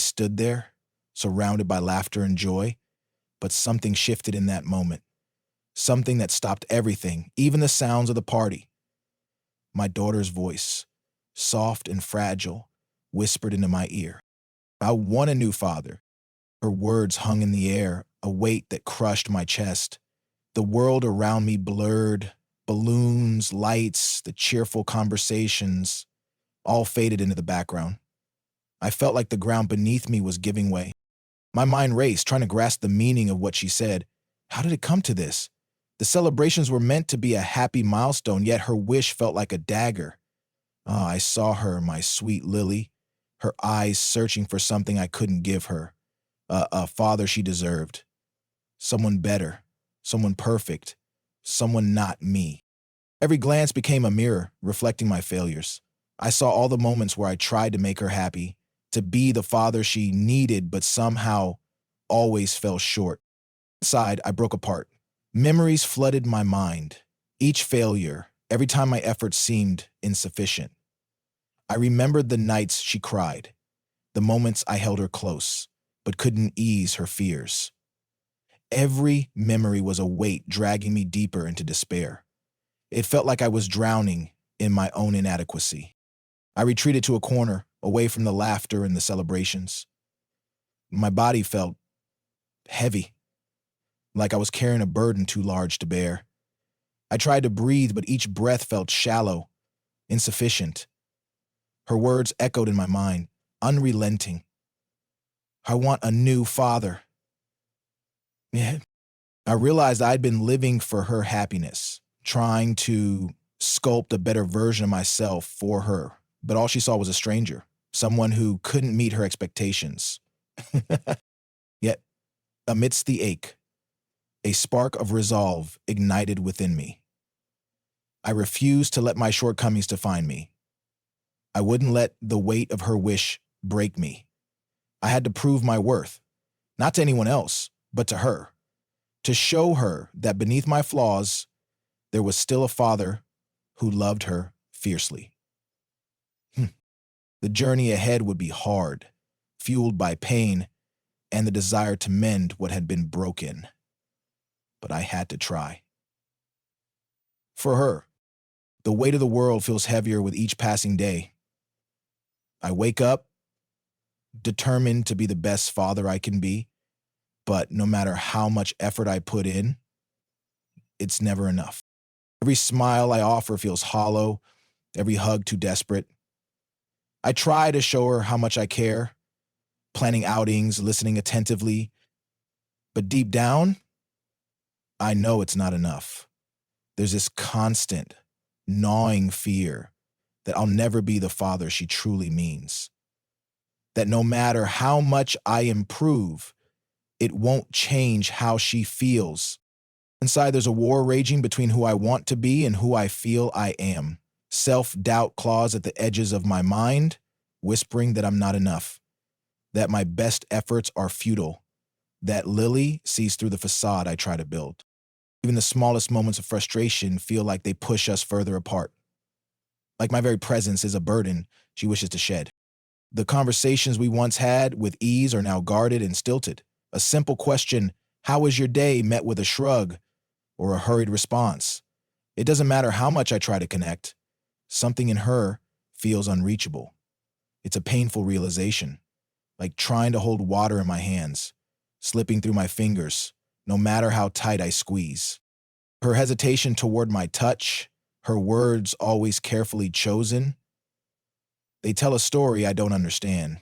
stood there, surrounded by laughter and joy, but something shifted in that moment. Something that stopped everything, even the sounds of the party. My daughter's voice, soft and fragile, whispered into my ear. I want a new father. Her words hung in the air, a weight that crushed my chest. The world around me blurred, balloons, lights, the cheerful conversations, all faded into the background. I felt like the ground beneath me was giving way. My mind raced, trying to grasp the meaning of what she said. How did it come to this? The celebrations were meant to be a happy milestone, yet her wish felt like a dagger. I saw her, my sweet Lily, her eyes searching for something I couldn't give her, a father she deserved. Someone better, someone perfect, someone not me. Every glance became a mirror, reflecting my failures. I saw all the moments where I tried to make her happy, to be the father she needed but somehow always fell short. Inside, I broke apart. Memories flooded my mind. Each failure, every time my efforts seemed insufficient. I remembered the nights she cried, the moments I held her close, but couldn't ease her fears. Every memory was a weight dragging me deeper into despair. It felt like I was drowning in my own inadequacy. I retreated to a corner, away from the laughter and the celebrations. My body felt heavy, like I was carrying a burden too large to bear. I tried to breathe, but each breath felt shallow, insufficient. Her words echoed in my mind, unrelenting. I want a new father. Yeah. I realized I'd been living for her happiness, trying to sculpt a better version of myself for her, but all she saw was a stranger, someone who couldn't meet her expectations. Yet, amidst the ache, a spark of resolve ignited within me. I refused to let my shortcomings define me. I wouldn't let the weight of her wish break me. I had to prove my worth, not to anyone else, but to her, to show her that beneath my flaws, there was still a father who loved her fiercely. The journey ahead would be hard, fueled by pain and the desire to mend what had been broken. But I had to try. For her, the weight of the world feels heavier with each passing day. I wake up, determined to be the best father I can be, but no matter how much effort I put in, it's never enough. Every smile I offer feels hollow, every hug too desperate. I try to show her how much I care, planning outings, listening attentively, but deep down, I know it's not enough. There's this constant, gnawing fear that I'll never be the father she truly means. That no matter how much I improve, it won't change how she feels. Inside, there's a war raging between who I want to be and who I feel I am. Self-doubt claws at the edges of my mind, whispering that I'm not enough, that my best efforts are futile, that Lily sees through the facade I try to build. Even the smallest moments of frustration feel like they push us further apart. Like my very presence is a burden she wishes to shed. The conversations we once had with ease are now guarded and stilted. A simple question, "How was your day?" met with a shrug or a hurried response. It doesn't matter how much I try to connect. Something in her feels unreachable. It's a painful realization, like trying to hold water in my hands, slipping through my fingers, no matter how tight I squeeze. Her hesitation toward my touch, her words always carefully chosen, they tell a story I don't understand.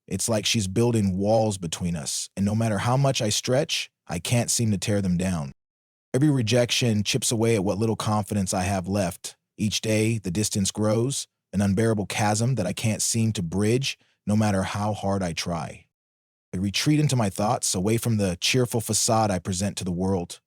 It's like she's building walls between us, and no matter how much I stretch, I can't seem to tear them down. Every rejection chips away at what little confidence I have left. Each day, the distance grows, an unbearable chasm that I can't seem to bridge, no matter how hard I try. I retreat into my thoughts, away from the cheerful facade I present to the world.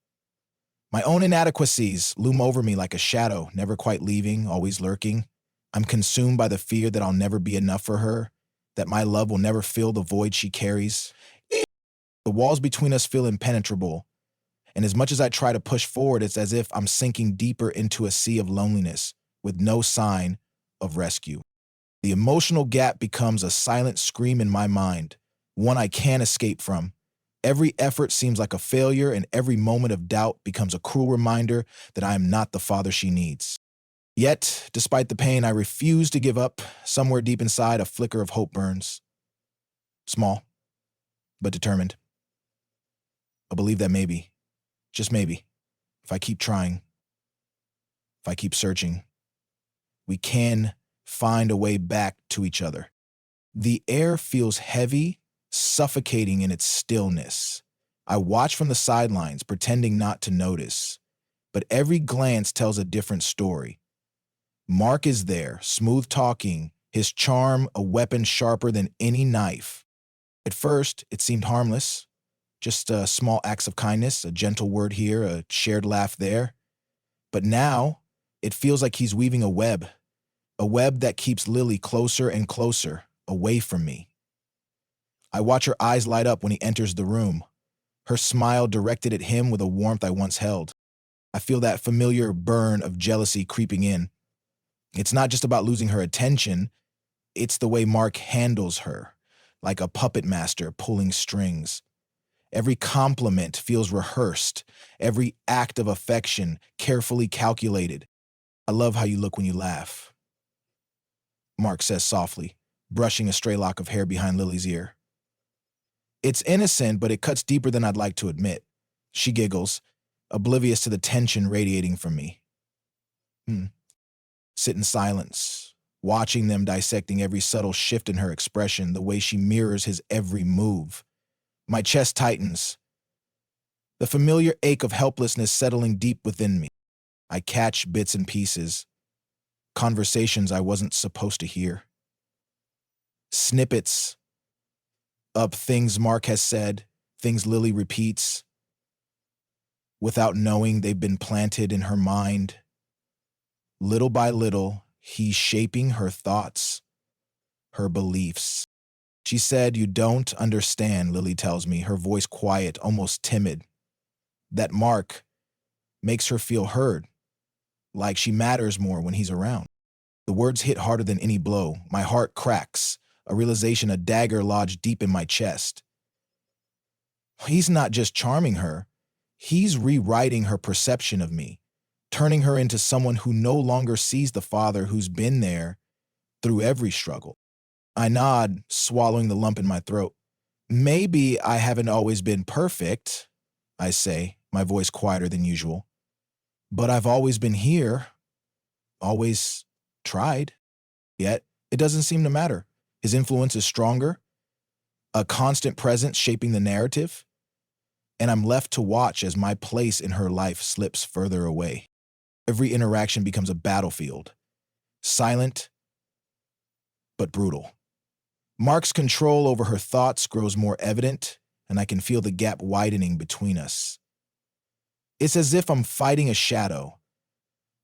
My own inadequacies loom over me like a shadow, never quite leaving, always lurking. I'm consumed by the fear that I'll never be enough for her, that my love will never fill the void she carries. The walls between us feel impenetrable, and as much as I try to push forward, it's as if I'm sinking deeper into a sea of loneliness with no sign of rescue. The emotional gap becomes a silent scream in my mind, one I can't escape from. Every effort seems like a failure, and every moment of doubt becomes a cruel reminder that I am not the father she needs. Yet, despite the pain, I refuse to give up. Somewhere deep inside, a flicker of hope burns. Small, but determined. I believe that maybe, just maybe, if I keep trying, if I keep searching, we can find a way back to each other. The air feels heavy, suffocating in its stillness. I watch from the sidelines, pretending not to notice, but every glance tells a different story. Mark is there, smooth talking, his charm a weapon sharper than any knife. At first, it seemed harmless, just small acts of kindness, a gentle word here, a shared laugh there. But now, it feels like he's weaving a web that keeps Lily closer and closer, away from me. I watch her eyes light up when he enters the room, her smile directed at him with a warmth I once held. I feel that familiar burn of jealousy creeping in. It's not just about losing her attention, it's the way Mark handles her, like a puppet master pulling strings. Every compliment feels rehearsed, every act of affection carefully calculated. I love how you look when you laugh, Mark says softly, brushing a stray lock of hair behind Lily's ear. It's innocent, but it cuts deeper than I'd like to admit. She giggles, oblivious to the tension radiating from me. Sit in silence, watching them dissecting every subtle shift in her expression, the way she mirrors his every move. My chest tightens, the familiar ache of helplessness settling deep within me. I catch bits and pieces, conversations I wasn't supposed to hear. Snippets of things Mark has said, things Lily repeats, without knowing they've been planted in her mind. Little by little, he's shaping her thoughts, her beliefs. She said, "You don't understand," Lily tells me, her voice quiet, almost timid. That Mark makes her feel heard, like she matters more when he's around. The words hit harder than any blow. My heart cracks, a realization, a dagger lodged deep in my chest. He's not just charming her, he's rewriting her perception of me, turning her into someone who no longer sees the father who's been there through every struggle. I nod, swallowing the lump in my throat. Maybe I haven't always been perfect, I say, my voice quieter than usual. But I've always been here, always tried. Yet, it doesn't seem to matter. His influence is stronger, a constant presence shaping the narrative, and I'm left to watch as my place in her life slips further away. Every interaction becomes a battlefield, silent but brutal. Mark's control over her thoughts grows more evident, and I can feel the gap widening between us. It's as if I'm fighting a shadow,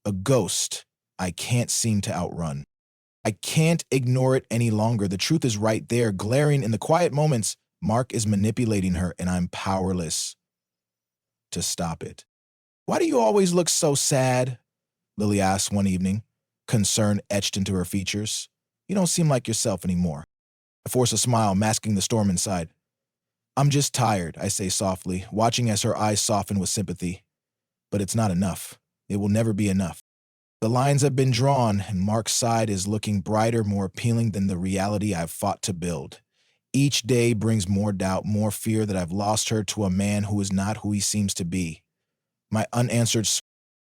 a ghost I can't seem to outrun. I can't ignore it any longer. The truth is right there, glaring in the quiet moments. Mark is manipulating her, and I'm powerless to stop it. "Why do you always look so sad?" Lily asked one evening, concern etched into her features. "You don't seem like yourself anymore." I force a smile, masking the storm inside. "I'm just tired," I say softly, watching as her eyes soften with sympathy. But it's not enough. It will never be enough. The lines have been drawn, and Mark's side is looking brighter, more appealing than the reality I've fought to build. Each day brings more doubt, more fear that I've lost her to a man who is not who he seems to be. My unanswered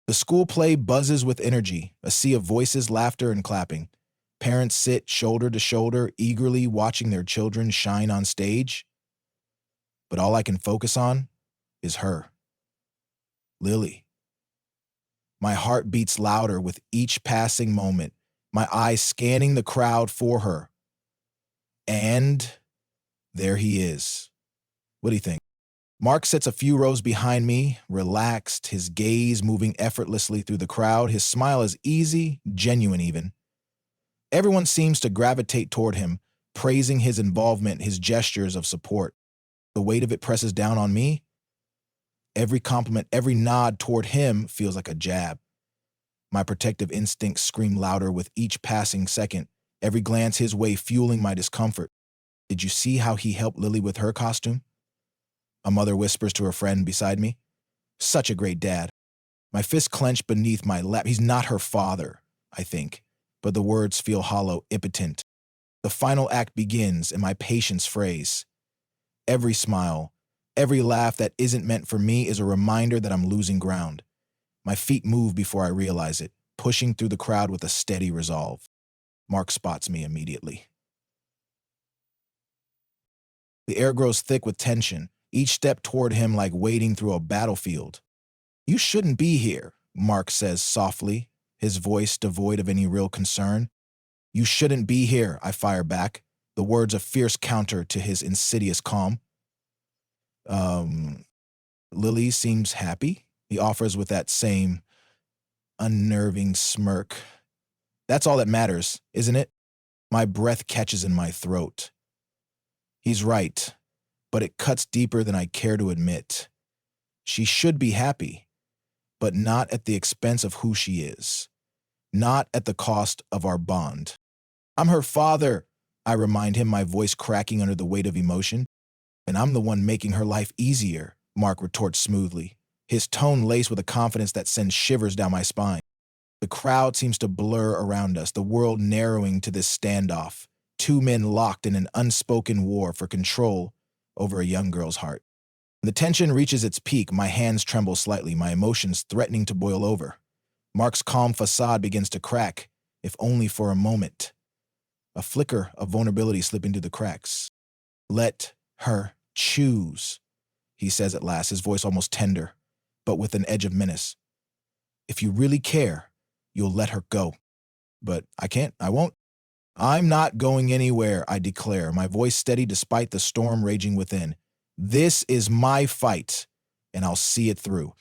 The school play buzzes with energy, a sea of voices, laughter, and clapping. Parents sit shoulder to shoulder, eagerly watching their children shine on stage. But all I can focus on is her. Lily. My heart beats louder with each passing moment, my eyes scanning the crowd for her. And there he is. What do you think? Mark sits a few rows behind me, relaxed, his gaze moving effortlessly through the crowd. His smile is easy, genuine even. Everyone seems to gravitate toward him, praising his involvement, his gestures of support. The weight of it presses down on me. Every compliment, every nod toward him feels like a jab. My protective instincts scream louder with each passing second, every glance his way fueling my discomfort. Did you see how he helped Lily with her costume? A mother whispers to her friend beside me. Such a great dad. My fist clenched beneath my lap. He's not her father, I think, but the words feel hollow, impotent. The final act begins, and my patience frays. Every smile, every laugh that isn't meant for me is a reminder that I'm losing ground. My feet move before I realize it, pushing through the crowd with a steady resolve. Mark spots me immediately. The air grows thick with tension, each step toward him like wading through a battlefield. You shouldn't be here, Mark says softly, his voice devoid of any real concern. You shouldn't be here, I fire back, the words a fierce counter to his insidious calm. Um, Lily seems happy, he offers with that same unnerving smirk. That's all that matters, isn't it? My breath catches in my throat. He's right, but it cuts deeper than I care to admit. She should be happy, but not at the expense of who she is. Not at the cost of our bond. I'm her father, I remind him, my voice cracking under the weight of emotion. And I'm the one making her life easier, Mark retorts smoothly, his tone laced with a confidence that sends shivers down my spine. The crowd seems to blur around us, the world narrowing to this standoff, two men locked in an unspoken war for control over a young girl's heart. The tension reaches its peak, my hands tremble slightly, my emotions threatening to boil over. Mark's calm facade begins to crack, if only for a moment. A flicker of vulnerability slipping through the cracks. Let her choose, he says at last, his voice almost tender, but with an edge of menace. If you really care, you'll let her go. But I won't. I'm not going anywhere, I declare, my voice steady despite the storm raging within. This is my fight, and I'll see it through.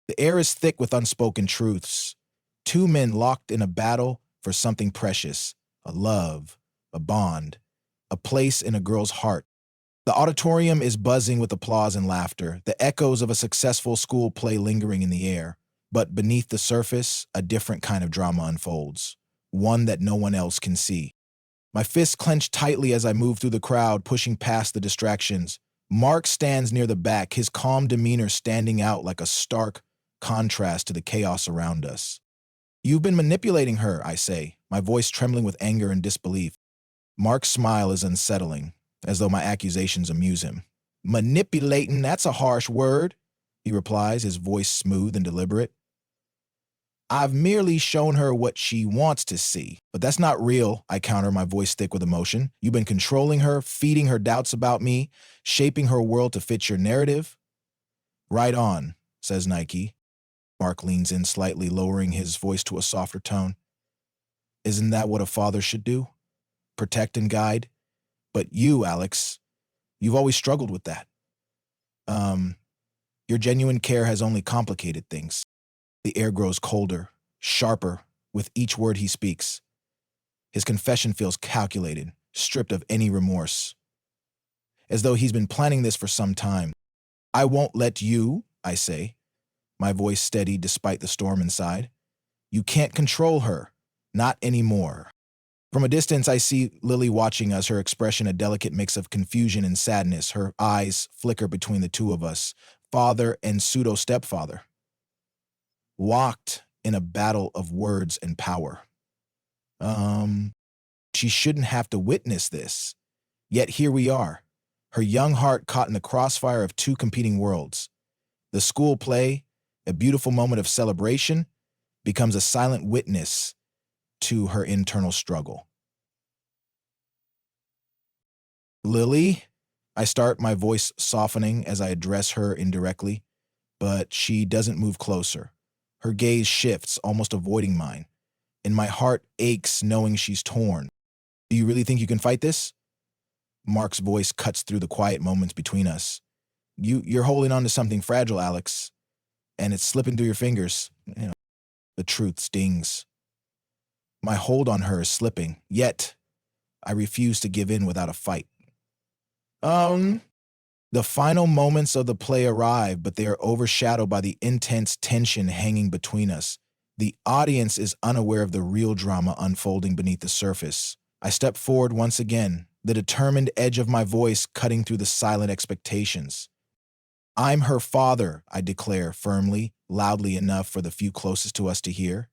The air is thick with unspoken truths. Two men locked in a battle for something precious, a love, a bond, a place in a girl's heart. The auditorium is buzzing with applause and laughter, the echoes of a successful school play lingering in the air. But beneath the surface, a different kind of drama unfolds, one that no one else can see. My fists clench tightly as I move through the crowd, pushing past the distractions. Mark stands near the back, his calm demeanor standing out like a stark contrast to the chaos around us. You've been manipulating her, I say, my voice trembling with anger and disbelief. Mark's smile is unsettling, as though my accusations amuse him. Manipulating, that's a harsh word, he replies, his voice smooth and deliberate. I've merely shown her what she wants to see. But that's not real, I counter, my voice thick with emotion. You've been controlling her, feeding her doubts about me, shaping her world to fit your narrative. Right on, says Nike. Mark leans in slightly, lowering his voice to a softer tone. Isn't that what a father should do? Protect and guide? But you, Alex, you've always struggled with that. Your genuine care has only complicated things. The air grows colder, sharper, with each word he speaks. His confession feels calculated, stripped of any remorse. As though he's been planning this for some time. I won't let you, I say, my voice steady despite the storm inside. You can't control her. Not anymore. From a distance, I see Lily watching us, her expression a delicate mix of confusion and sadness. Her eyes flicker between the two of us, father and pseudo-stepfather. Locked in a battle of words and power. She shouldn't have to witness this. Yet here we are, her young heart caught in the crossfire of two competing worlds. The school play, a beautiful moment of celebration, becomes a silent witness to her internal struggle. Lily, I start, my voice softening as I address her indirectly, but she doesn't move closer. Her gaze shifts, almost avoiding mine, and my heart aches knowing she's torn. Do you really think you can fight this? Mark's voice cuts through the quiet moments between us. You're holding on to something fragile, Alex, and it's slipping through your fingers. The truth stings. My hold on her is slipping, yet I refuse to give in without a fight. The final moments of the play arrive, but they are overshadowed by the intense tension hanging between us. The audience is unaware of the real drama unfolding beneath the surface. I step forward once again, the determined edge of my voice cutting through the silent expectations. I'm her father, I declare firmly, loudly enough for the few closest to us to hear,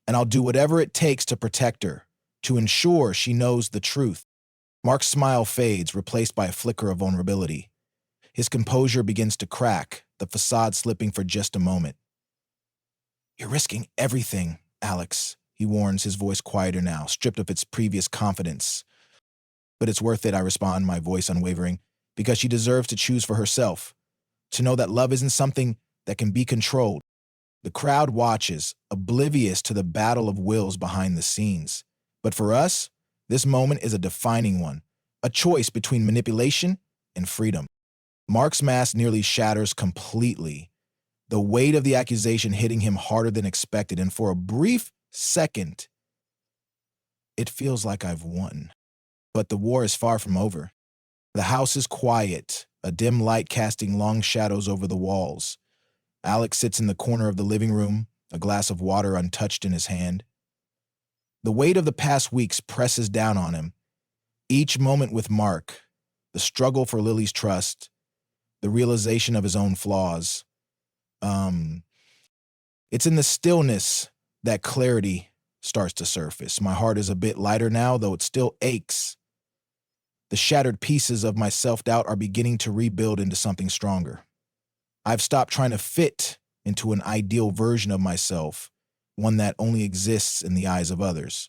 and I'll do whatever it takes to protect her, to ensure she knows the truth. Mark's smile fades, replaced by a flicker of vulnerability. His composure begins to crack, the facade slipping for just a moment. You're risking everything, Alex, he warns, his voice quieter now, stripped of its previous confidence. But it's worth it, I respond, my voice unwavering, because she deserves to choose for herself, to know that love isn't something that can be controlled. The crowd watches, oblivious to the battle of wills behind the scenes. But for us, this moment is a defining one, a choice between manipulation and freedom. Mark's mask nearly shatters completely, the weight of the accusation hitting him harder than expected, and for a brief second, it feels like I've won. But the war is far from over. The house is quiet, a dim light casting long shadows over the walls. Alex sits in the corner of the living room, a glass of water untouched in his hand. The weight of the past weeks presses down on him. Each moment with Mark, the struggle for Lily's trust, the realization of his own flaws. It's in the stillness that clarity starts to surface. My heart is a bit lighter now, though it still aches. The shattered pieces of my self-doubt are beginning to rebuild into something stronger. I've stopped trying to fit into an ideal version of myself, one that only exists in the eyes of others.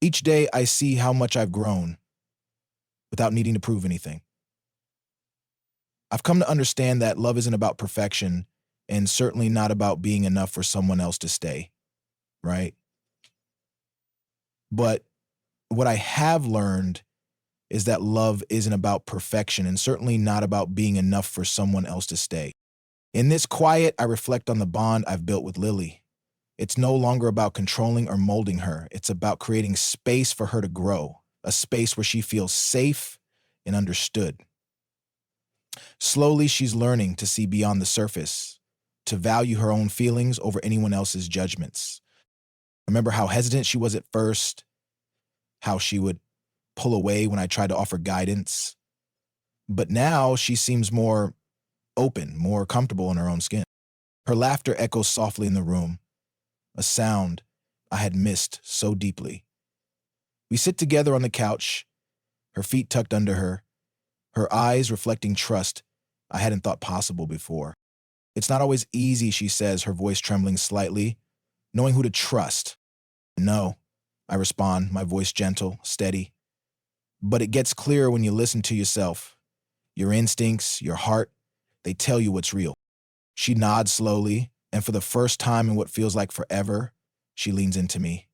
Each day I see how much I've grown without needing to prove anything. I've come to understand that love isn't about perfection and certainly not about being enough for someone else to stay, right? But what I have learned is that love isn't about perfection and certainly not about being enough for someone else to stay. In this quiet, I reflect on the bond I've built with Lily. It's no longer about controlling or molding her. It's about creating space for her to grow, a space where she feels safe and understood. Slowly, she's learning to see beyond the surface, to value her own feelings over anyone else's judgments. Remember how hesitant she was at first, how she would pull away when I tried to offer guidance. But now she seems more open, more comfortable in her own skin. Her laughter echoes softly in the room, a sound I had missed so deeply. We sit together on the couch, her feet tucked under her, her eyes reflecting trust I hadn't thought possible before. It's not always easy, she says, her voice trembling slightly, knowing who to trust. No, I respond, my voice gentle, steady. But it gets clearer when you listen to yourself. Your instincts, your heart, they tell you what's real. She nods slowly, and for the first time in what feels like forever, she leans into me.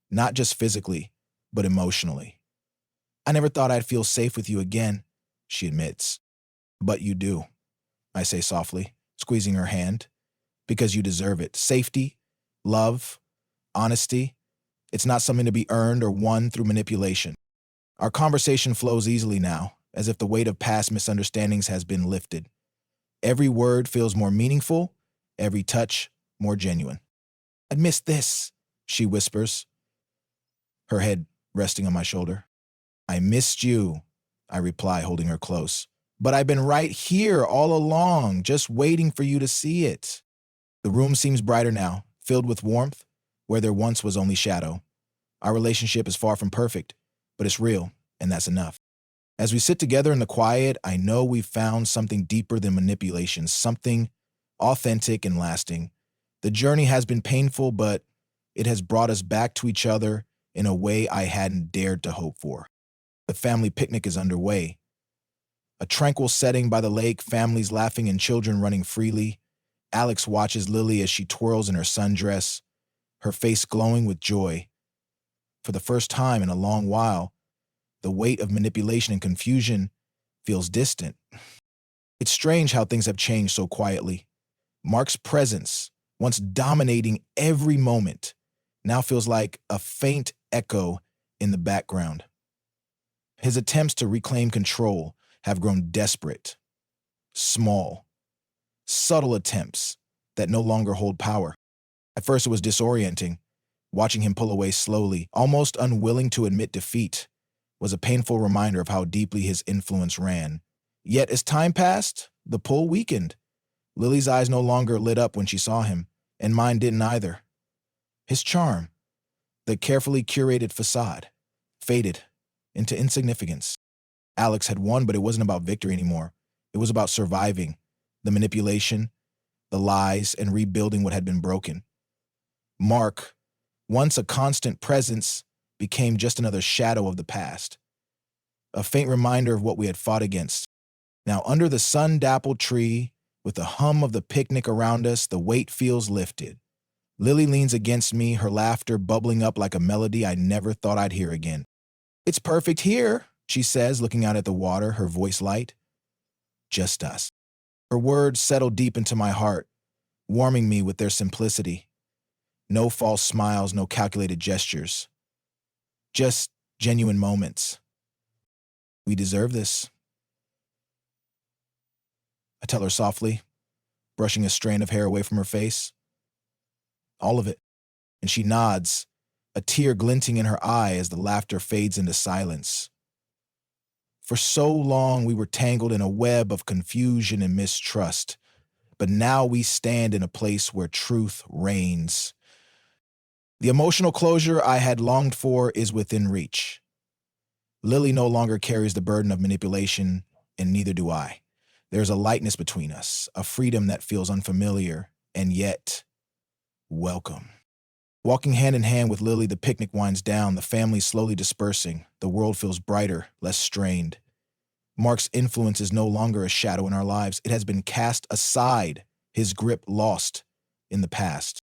Not just physically, but emotionally. I never thought I'd feel safe with you again, she admits. But you do, I say softly, squeezing her hand. Because you deserve it. Safety, love, honesty. It's not something to be earned or won through manipulation. Our conversation flows easily now, as if the weight of past misunderstandings has been lifted. Every word feels more meaningful, every touch more genuine. I missed this, she whispers, her head resting on my shoulder. I missed you, I reply, holding her close. But I've been right here all along, just waiting for you to see it. The room seems brighter now, filled with warmth, where there once was only shadow. Our relationship is far from perfect, but it's real, and that's enough. As we sit together in the quiet, I know we've found something deeper than manipulation, something authentic and lasting. The journey has been painful, but it has brought us back to each other in a way I hadn't dared to hope for. The family picnic is underway. A tranquil setting by the lake, families laughing and children running freely. Alex watches Lily as she twirls in her sundress, her face glowing with joy. For the first time in a long while, the weight of manipulation and confusion feels distant. It's strange how things have changed so quietly. Mark's presence, once dominating every moment, now feels like a faint echo in the background. His attempts to reclaim control have grown desperate, small, subtle attempts that no longer hold power. At first it was disorienting, watching him pull away slowly, almost unwilling to admit defeat. was a painful reminder of how deeply his influence ran. Yet as time passed, the pull weakened. Lily's eyes no longer lit up when she saw him, and mine didn't either. His charm, the carefully curated facade, faded into insignificance. Alex had won, but it wasn't about victory anymore. It was about surviving, the manipulation, the lies, and rebuilding what had been broken. Mark, once a constant presence, became just another shadow of the past, a faint reminder of what we had fought against. Now, under the sun-dappled tree, with the hum of the picnic around us, the weight feels lifted. Lily leans against me, her laughter bubbling up like a melody I never thought I'd hear again. "It's perfect here," she says, looking out at the water, her voice light. "Just us." Her words settle deep into my heart, warming me with their simplicity. No false smiles, no calculated gestures. Just genuine moments. "We deserve this," I tell her softly, brushing a strand of hair away from her face. "All of it." And she nods, a tear glinting in her eye as the laughter fades into silence. For so long we were tangled in a web of confusion and mistrust, but now we stand in a place where truth reigns. The emotional closure I had longed for is within reach. Lily no longer carries the burden of manipulation, and neither do I. There's a lightness between us, a freedom that feels unfamiliar, and yet welcome. Walking hand in hand with Lily, the picnic winds down, the family slowly dispersing. The world feels brighter, less strained. Mark's influence is no longer a shadow in our lives. It has been cast aside, his grip lost in the past.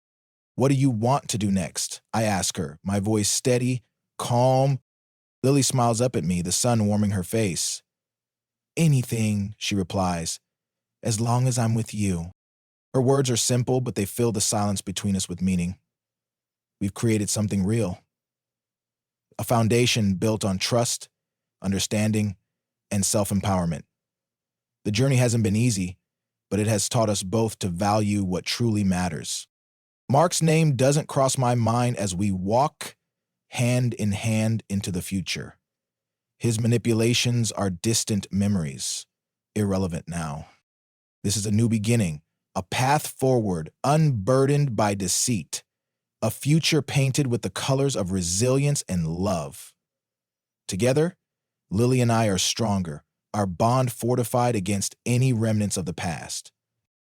"What do you want to do next?" I ask her, my voice steady, calm. Lily smiles up at me, the sun warming her face. "Anything," she replies, "as long as I'm with you." Her words are simple, but they fill the silence between us with meaning. We've created something real. A foundation built on trust, understanding, and self-empowerment. The journey hasn't been easy, but it has taught us both to value what truly matters. Mark's name doesn't cross my mind as we walk hand in hand into the future. His manipulations are distant memories, irrelevant now. This is a new beginning, a path forward, unburdened by deceit, a future painted with the colors of resilience and love. Together, Lily and I are stronger, our bond fortified against any remnants of the past.